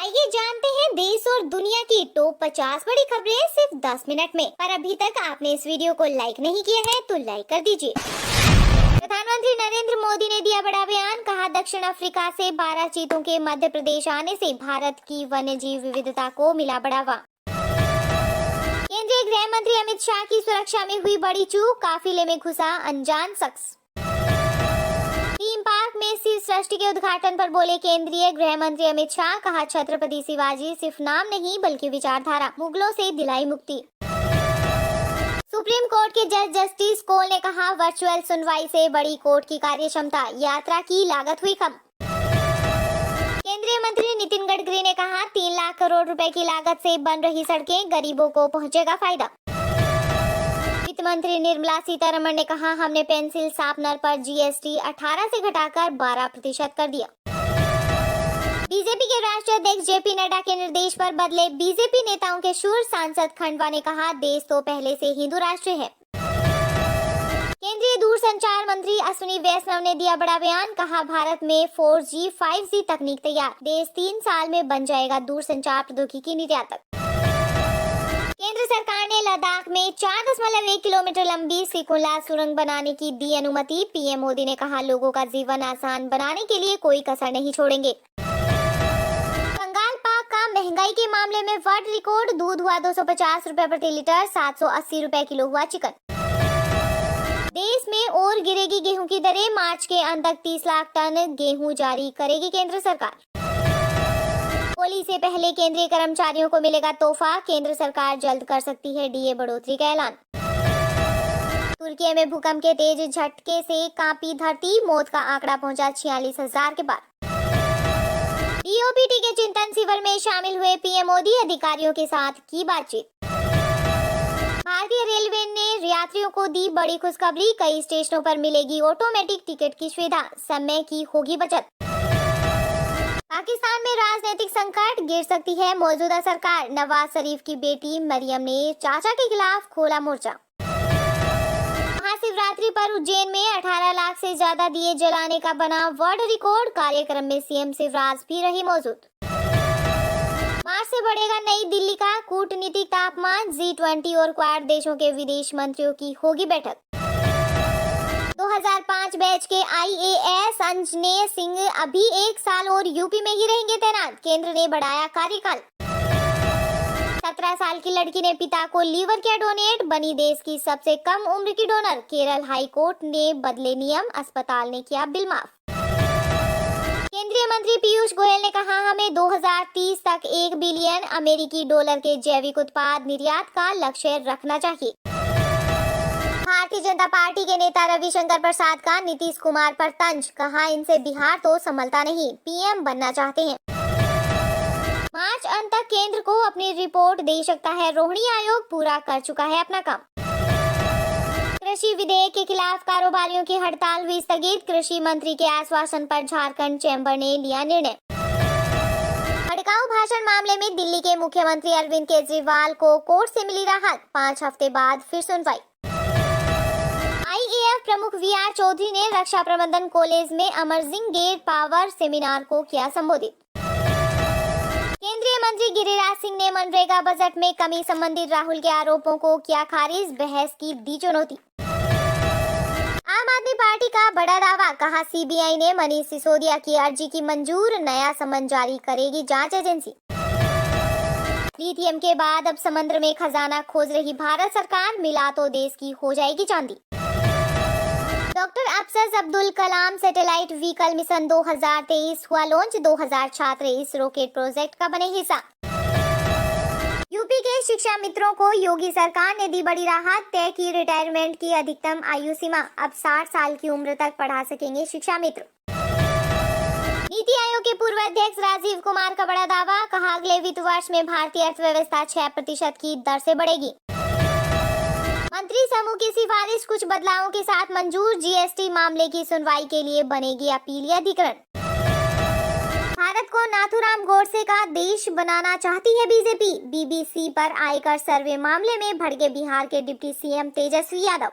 आइए जानते हैं देश और दुनिया की टॉप 50 बड़ी खबरें सिर्फ 10 मिनट में। पर अभी तक आपने इस वीडियो को लाइक नहीं किया है तो लाइक कर दीजिए। प्रधानमंत्री नरेंद्र मोदी ने दिया बड़ा बयान, कहा दक्षिण अफ्रीका से 12 चीतों के मध्य प्रदेश आने से भारत की वन्य जीव विविधता को मिला बढ़ावा। केंद्रीय गृह मंत्री अमित शाह की सुरक्षा में हुई बड़ी चूक, काफिले में घुसा अनजान शख्स। थीम पार्क में शिव सृष्टि के उद्घाटन पर बोले केंद्रीय गृह मंत्री अमित शाह, कहा छत्रपति शिवाजी सिर्फ नाम नहीं बल्कि विचारधारा, मुगलों से दिलाई मुक्ति। सुप्रीम कोर्ट के जज जस्टिस कोल ने कहा वर्चुअल सुनवाई से बड़ी कोर्ट की कार्यक्षमता, यात्रा की लागत हुई कम। केंद्रीय मंत्री नितिन गडकरी ने कहा 3 लाख करोड़ रुपए की लागत से बन रही सड़कें, गरीबों को पहुंचेगा फायदा। वित्त मंत्री निर्मला सीतारमण ने कहा हमने पेंसिल शार्पनर पर जीएसटी 18 से घटाकर 12% कर दिया। बीजेपी के राष्ट्रीय अध्यक्ष जेपी नड्डा के निर्देश पर बदले बीजेपी नेताओं के सुर, सांसद खंडवा ने कहा देश तो पहले से हिंदू राष्ट्र है। केंद्रीय दूरसंचार मंत्री अश्विनी वैष्णव ने दिया बड़ा बयान, कहा भारत में 4G 5G तकनीक तैयार, देश 3 साल में बन जाएगा दूरसंचार प्रौद्योगिकी निर्यातक। केंद्र सरकार ने लद्दाख में 4.1 किलोमीटर लंबी सिकुला सुरंग बनाने की दी अनुमति, पीएम मोदी ने कहा लोगों का जीवन आसान बनाने के लिए कोई कसर नहीं छोड़ेंगे। महंगाई के मामले में वर्ल्ड रिकॉर्ड, दूध हुआ 250 रुपए प्रति लीटर, 780 रुपए किलो हुआ चिकन। देश में और गिरेगी गेहूं की दरें, मार्च के अंत तक 30 लाख टन गेहूं जारी करेगी केंद्र सरकार। होली से पहले केंद्रीय कर्मचारियों को मिलेगा तोहफा, केंद्र सरकार जल्द कर सकती है डीए बढ़ोतरी का ऐलान। तुर्की में भूकंप के तेज झटके से कांपी धरती, मौत का आंकड़ा पहुंचा 46,000 के पार। डीओपीटी के चिंतन शिविर में शामिल हुए पीएम मोदी, अधिकारियों के साथ की बातचीत। भारतीय रेलवे ने यात्रियों को दी बड़ी खुशखबरी, कई स्टेशनों पर मिलेगी ऑटोमेटिक टिकट की सुविधा, समय की होगी बचत। पाकिस्तान में राजनीतिक संकट, गिर सकती है मौजूदा सरकार, नवाज शरीफ की बेटी मरियम ने चाचा के खिलाफ खोला मोर्चा। महाशिवरात्रि पर उज्जैन में 18 लाख से ज्यादा दिए जलाने का बना वर्ल्ड रिकॉर्ड, कार्यक्रम में सीएम शिवराज भी रही मौजूद। मार्च से बढ़ेगा नई दिल्ली का कूटनीतिक तापमान, G20 और क्वाड देशों के विदेश मंत्रियों की होगी बैठक। 2005 बैच के IAS अंजनेय सिंह अभी 1 साल और यूपी में ही रहेंगे तैनात, केंद्र ने बढ़ाया कार्यकाल। 17 साल की लड़की ने पिता को लीवर किया डोनेट, बनी देश की सबसे कम उम्र की डोनर, केरल हाई कोर्ट ने बदले नियम, अस्पताल ने किया बिल माफ। केंद्रीय मंत्री पीयूष गोयल ने कहा हमें 2030 तक 1 बिलियन अमेरिकी डॉलर के जैविक उत्पाद निर्यात का लक्ष्य रखना चाहिए। भारतीय जनता पार्टी के नेता रविशंकर प्रसाद का नीतीश कुमार पर तंज, कहा इनसे बिहार तो संभलता नहीं, पीएम बनना चाहते हैं। मार्च अंत तक केंद्र को अपनी रिपोर्ट दे सकता है रोहिणी आयोग, पूरा कर चुका है अपना काम। कृषि विधेयक के खिलाफ कारोबारियों की हड़ताल हुई स्थगित, कृषि मंत्री के आश्वासन पर झारखंड चैम्बर ने लिया निर्णय। भड़काऊ भाषण मामले में दिल्ली के मुख्यमंत्री अरविंद केजरीवाल को कोर्ट से मिली राहत, 5 हफ्ते बाद फिर सुनवाई। IAF प्रमुख VR चौधरी ने रक्षा प्रबंधन कॉलेज में अमरजिंग गेट पावर सेमिनार को किया संबोधित। केंद्रीय मंत्री गिरिराज सिंह ने मनरेगा बजट में कमी संबंधी राहुल के आरोपों को किया खारिज, बहस की दी चुनौती। आम आदमी पार्टी का बड़ा दावा, कहा सीबीआई ने मनीष सिसोदिया की अर्जी की मंजूर, नया समन जारी करेगी जांच एजेंसी। लिथियम के बाद अब समुद्र में खजाना खोज रही भारत सरकार, मिला तो देश की हो जाएगी चांदी। डॉक्टर अफसर Abdul Kalam satellite vehicle mission 2023 हुआ लॉन्च, 2000 छात्र इस रॉकेट प्रोजेक्ट का बने हिस्सा। यूपी के शिक्षा मित्रों को योगी सरकार ने दी बड़ी राहत, तय की रिटायरमेंट की अधिकतम आयु सीमा, अब 60 साल की उम्र तक पढ़ा सकेंगे शिक्षा मित्र। नीति आयोग के पूर्व अध्यक्ष राजीव कुमार का बड़ा दावा, कहा अगले वित्त वर्ष में भारतीय अर्थव्यवस्था 6% की दर से बढ़ेगी। मंत्री समूह की सिफारिश कुछ बदलावों के साथ मंजूर, जीएसटी मामले की सुनवाई के लिए बनेगी अपीलीय अधिकरण। भारत को नाथूराम गोडसे का देश बनाना चाहती है बीजेपी, बीबीसी पर आयकर सर्वे मामले में भड़के बिहार के deputy CM Tejashwi Yadav.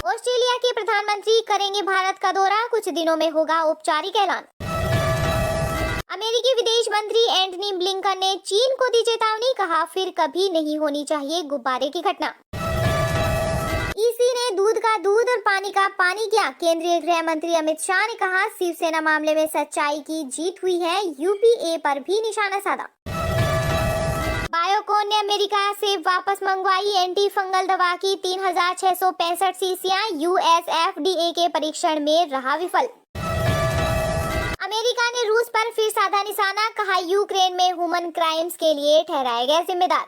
Australia के प्रधानमंत्री करेंगे भारत का दौरा, कुछ दिनों में होगा औपचारिक ऐलान। अमेरिकी विदेश मंत्री एंटनी ब्लिंकन ने चीन को दी चेतावनी, कहा फिर कभी नहीं होनी चाहिए गुब्बारे की घटना। ईसी ने दूध का दूध और पानी का पानी किया। केंद्रीय गृह मंत्री अमित शाह ने कहा शिवसेना मामले में सच्चाई की जीत हुई है, यूपीए पर भी निशाना साधा। बायोकॉन ने अमेरिका से वापस मंगवाई एंटी फंगल दवा की 3665 शीशियां, यूएसएफडीए के परीक्षण में रहा विफल। अमेरिका ने रूस पर फिर साधा निशाना, कहा यूक्रेन में ह्यूमन क्राइम्स के लिए ठहराए गए जिम्मेदार।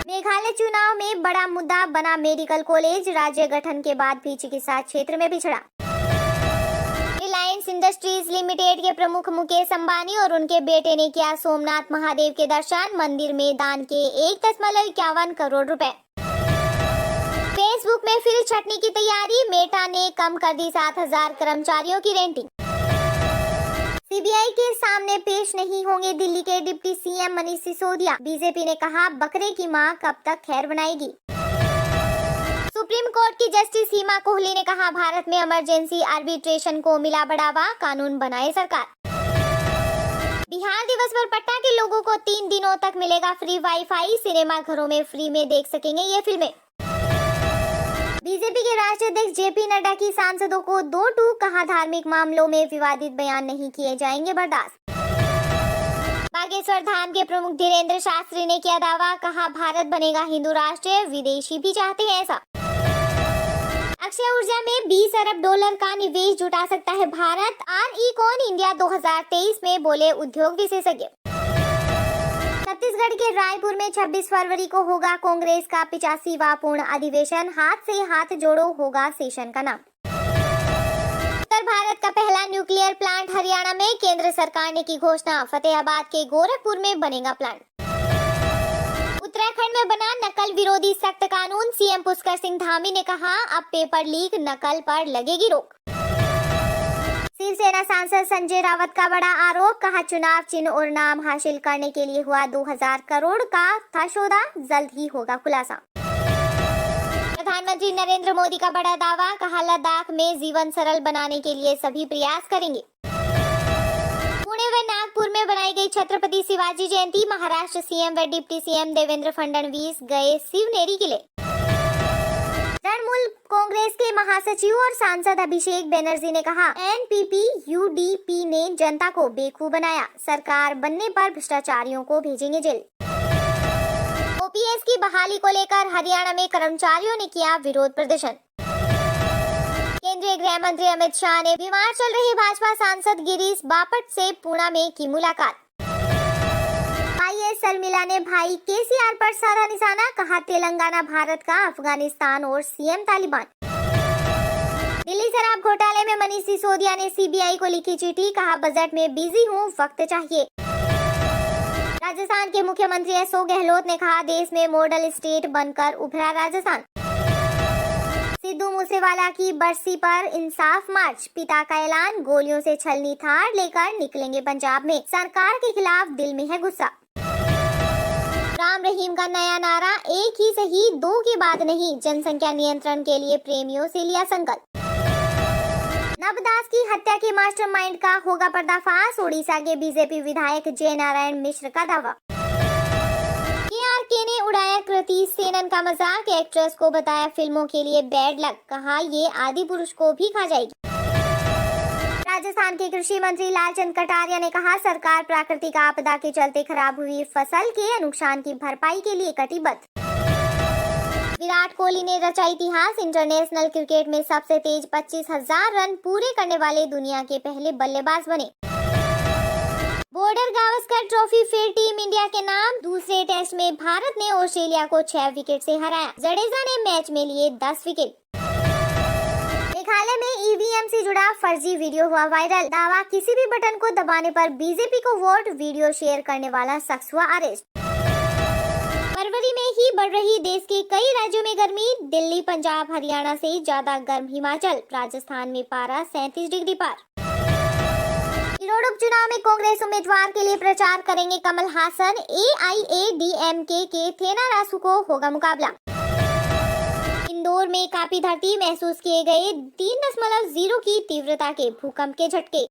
मेघालय चुनाव में बड़ा मुद्दा बना मेडिकल कॉलेज, राज्य गठन के बाद भी चिकित्सा क्षेत्र में पिछड़ा। रिलायंस इंडस्ट्रीज लिमिटेड के प्रमुख मुकेश अंबानी और उनके बेटे ने किया सोमनाथ महादेव के दर्शन, मंदिर में दान के 1.51 करोड़ रुपए। फेसबुक में फिर छटनी की तैयारी, मेटा ने कम कर दी 7,000 कर्मचारियों की रेंटिंग। सीबीआई के सामने पेश नहीं होंगे दिल्ली के deputy CM Manish Sisodia, BJP ने कहा बकरे की मां कब तक खैर बनाएगी। सुप्रीम कोर्ट की जस्टिस सीमा कोहली ने कहा भारत में इमरजेंसी आर्बिट्रेशन को मिला बढ़ावा, कानून बनाए सरकार। बिहार दिवस पर पटना के लोगों को 3 दिनों तक मिलेगा फ्री वाईफाई, सिनेमा घरों में फ्री में देख सकेंगे ये फिल्में। बीजेपी के राष्ट्रीय अध्यक्ष जेपी नड्डा की सांसदों को 2 टूक, कहा धार्मिक मामलों में विवादित बयान नहीं किए जाएंगे बर्दाश्त। बागेश्वर धाम के प्रमुख धीरेन्द्र शास्त्री ने किया दावा, कहा भारत बनेगा हिंदू राष्ट्र, विदेशी भी चाहते हैं ऐसा। अक्षय ऊर्जा में 20 अरब डॉलर का निवेश जुटा सकता है भारत, आर-ई-कॉन इंडिया 2023 में बोले उद्योग विशेषज्ञ। छत्तीसगढ़ के रायपुर में 26 फरवरी को होगा कांग्रेस का 85वां पूर्ण अधिवेशन, हाथ से हाथ जोड़ो होगा सेशन का नाम। उत्तर भारत का पहला न्यूक्लियर प्लांट हरियाणा में, केंद्र सरकार ने की घोषणा, फतेहाबाद के गोरखपुर में बनेगा प्लांट। उत्तराखंड में बना नकल विरोधी सख्त कानून, सीएम पुष्कर सिंह धामी ने कहा अब पेपर लीक नकल पर लगेगी रोक। शिवसेना सांसद संजय रावत का बड़ा आरोप, कहा चुनाव चिन्ह और नाम हासिल करने के लिए हुआ 2000 करोड़ का था सौदा, जल्द ही होगा खुलासा। प्रधानमंत्री नरेंद्र मोदी का बड़ा दावा, कहा लद्दाख में जीवन सरल बनाने के लिए सभी प्रयास करेंगे। पुणे व नागपुर में बनाई गई छत्रपति शिवाजी जयंती, महाराष्ट्र सीएम व डिप्टी सीएम देवेंद्र फडणवीस गए शिवनेरी किले। तृणमूल कांग्रेस के महासचिव और सांसद अभिषेक बनर्जी ने कहा एनपीपी यूडीपी ने जनता को बेवकूफ बनाया, सरकार बनने पर भ्रष्टाचारियों को भेजेंगे जेल। ओपीएस की बहाली को लेकर हरियाणा में कर्मचारियों ने किया विरोध प्रदर्शन। केंद्रीय गृह मंत्री अमित शाह ने बीमार चल रहे भाजपा सांसद गिरीश बापट से पुणे में की मुलाकात। शर्मिला ने भाई केसीआर पर साधा निशाना, कहा तेलंगाना भारत का अफगानिस्तान और सीएम तालिबान। दिल्ली शराब घोटाले में मनीष सिसोदिया ने सीबीआई को लिखी चिट्ठी, कहा बजट में बिजी हूँ, वक्त चाहिए। राजस्थान के मुख्यमंत्री अशोक गहलोत ने कहा देश में मॉडल स्टेट बनकर उभरा राजस्थान। सिद्धू मूसेवाला की बरसी पर इंसाफ मार्च, पिता का ऐलान, गोलियों से छलनी थार लेकर निकलेंगे पंजाब में, सरकार के खिलाफ दिल में है गुस्सा। राम रहीम का नया नारा, एक ही सही दो की बात नहीं, जनसंख्या नियंत्रण के लिए प्रेमियों से लिया संकल्प। नवदास की हत्या के मास्टरमाइंड का होगा पर्दाफाश, ओडिशा के बीजेपी विधायक जय नारायण मिश्र का दावा। केआरके ने उड़ाया कृति सेनन का मजाक, एक्ट्रेस को बताया फिल्मों के लिए बैड लक, कहा ये आदि पुरुष को भी खा जाएगी। राजस्थान के कृषि मंत्री लालचंद कटारिया ने कहा सरकार प्राकृतिक आपदा के चलते खराब हुई फसल के नुकसान की भरपाई के लिए कटिबद्ध। विराट कोहली ने रचा इतिहास, इंटरनेशनल क्रिकेट में सबसे तेज 25,000 रन पूरे करने वाले दुनिया के पहले बल्लेबाज बने। बॉर्डर गावस्कर ट्रॉफी फिर टीम इंडिया के नाम, दूसरे टेस्ट में भारत ने ऑस्ट्रेलिया को 6 विकेट से हराया, जडेजा ने मैच में लिए 10 विकेट। मेघालय में ईवीएम से जुड़ा फर्जी वीडियो हुआ वायरल, दावा किसी भी बटन को दबाने पर बीजेपी को वोट, वीडियो शेयर करने वाला शख्स हुआ अरेस्ट। फरवरी में ही बढ़ रही देश के कई राज्यों में गर्मी, दिल्ली पंजाब हरियाणा से ज्यादा गर्म हिमाचल, राजस्थान में पारा 37 डिग्री पार। इरोड उपचुनाव में कांग्रेस उम्मीदवार के लिए प्रचार करेंगे कमल हासन, एआईएडीएमके के थेना रासू को होगा मुकाबला। इंदौर में कापी धरती, महसूस किए गए 3.0 की तीव्रता के भूकंप के झटके।